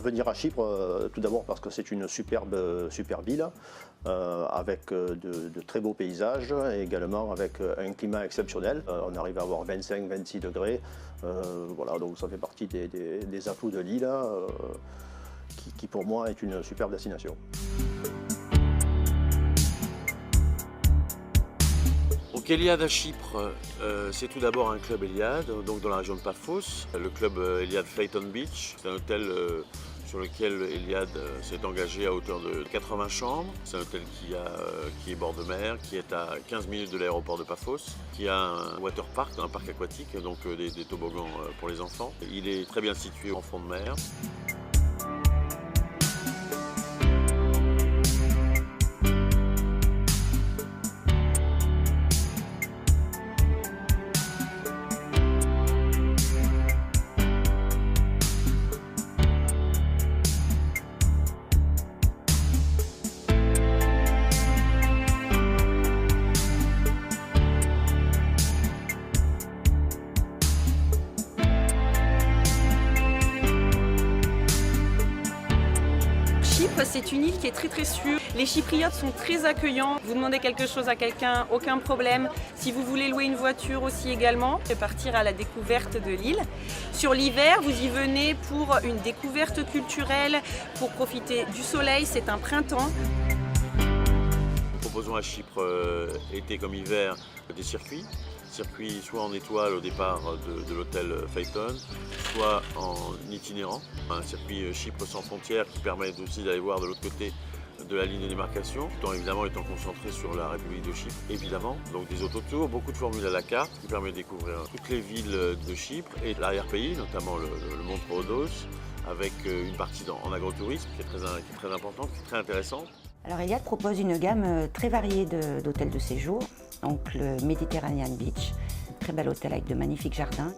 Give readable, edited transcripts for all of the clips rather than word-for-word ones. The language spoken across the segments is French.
venir à Chypre, tout d'abord parce que c'est une superbe ville, avec de très beaux paysages et également avec un climat exceptionnel. On arrive à avoir 25-26 degrés. Voilà, donc ça fait partie des atouts de l'île, qui pour moi est une superbe destination. Donc Eliade à Chypre, c'est tout d'abord un club Eliade, donc dans la région de Paphos. Le club Eliade Phaeton Beach, c'est un hôtel sur lequel Eliade s'est engagé à hauteur de 80 chambres. C'est un hôtel qui est bord de mer, qui est à 15 minutes de l'aéroport de Paphos, qui a un water park, un parc aquatique, donc des toboggans pour les enfants. Il est très bien situé en fond de mer. C'est une île qui est très sûre. Les Chypriotes sont très accueillants. Vous demandez quelque chose à quelqu'un, aucun problème. Si vous voulez louer une voiture aussi également, partir à la découverte de l'île. Sur l'hiver, vous y venez pour une découverte culturelle, pour profiter du soleil, c'est un printemps. Nous proposons à Chypre, été comme hiver, des circuits soit en étoile au départ de l'hôtel Phaeton, soit en itinérant. Un circuit Chypre sans frontières qui permet aussi d'aller voir de l'autre côté de la ligne de démarcation, tout en évidemment étant concentré sur la République de Chypre, évidemment. Donc des autotours, beaucoup de formules à la carte qui permet de découvrir toutes les villes de Chypre et de l'arrière-pays, notamment le Monte Rhodos, avec une partie en agrotourisme qui est très importante, qui est très intéressante. Alors Eliade propose une gamme très variée d'hôtels de séjour. Donc le Mediterranean Beach, très bel hôtel avec de magnifiques jardins.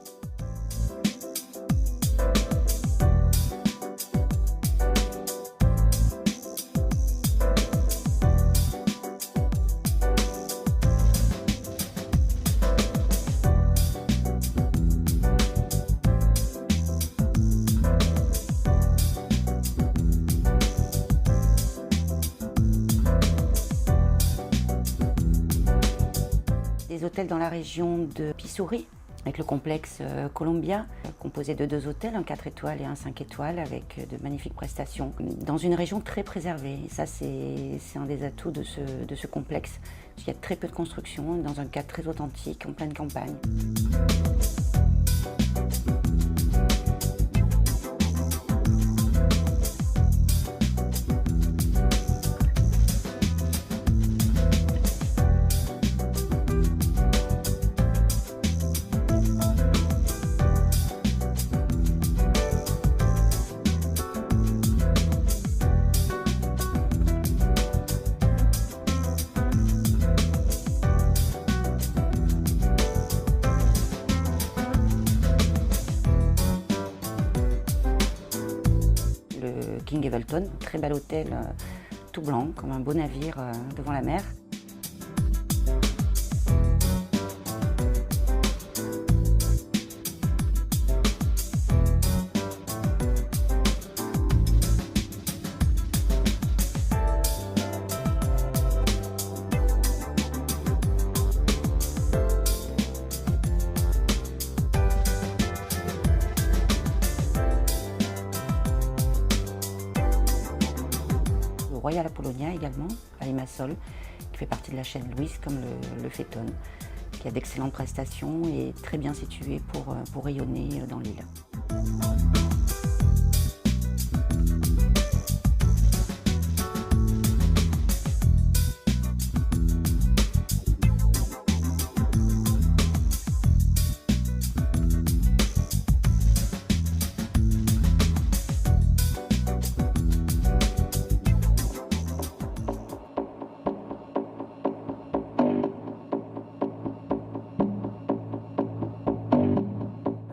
Des hôtels dans la région de Pissouri, avec le complexe Columbia, composé de 2 hôtels, un 4 étoiles et un 5 étoiles, avec de magnifiques prestations, dans une région très préservée. Et ça, c'est un des atouts de ce complexe. Il y a très peu de construction, dans un cadre très authentique, en pleine campagne. King Evelton, très bel hôtel tout blanc, comme un beau navire devant la mer. Royal Apollonia également, à Limassol, qui fait partie de la chaîne Louis, comme le Phaeton, qui a d'excellentes prestations et très bien situé pour rayonner dans l'île.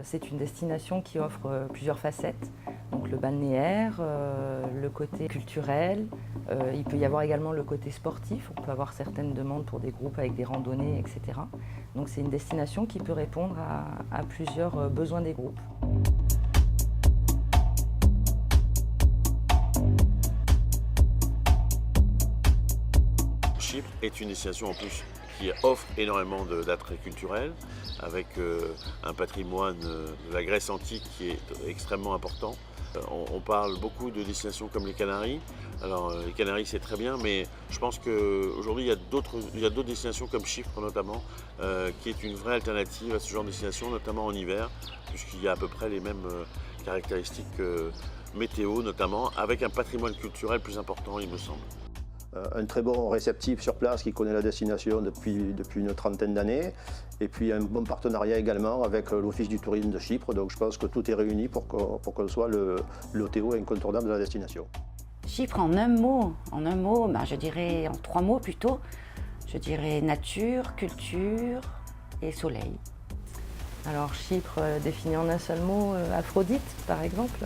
C'est une destination qui offre plusieurs facettes, donc le balnéaire, le côté culturel, il peut y avoir également le côté sportif, on peut avoir certaines demandes pour des groupes avec des randonnées, etc. Donc c'est une destination qui peut répondre à plusieurs besoins des groupes. est une destination en plus qui offre énormément d'attraits culturels, avec un patrimoine de la Grèce antique qui est extrêmement important. On parle beaucoup de destinations comme les Canaries. Alors les Canaries c'est très bien, mais je pense qu'aujourd'hui il y a d'autres destinations comme Chypre notamment, qui est une vraie alternative à ce genre de destination, notamment en hiver, puisqu'il y a à peu près les mêmes caractéristiques météo notamment, avec un patrimoine culturel plus important il me semble. Un très bon réceptif sur place qui connaît la destination depuis une trentaine d'années, et puis un bon partenariat également avec l'Office du tourisme de Chypre, donc je pense que tout est réuni pour qu'on soit l'OTO incontournable de la destination. Chypre en un mot, je dirais en 3 mots plutôt, je dirais nature, culture et soleil. Alors Chypre défini en un seul mot, Aphrodite par exemple.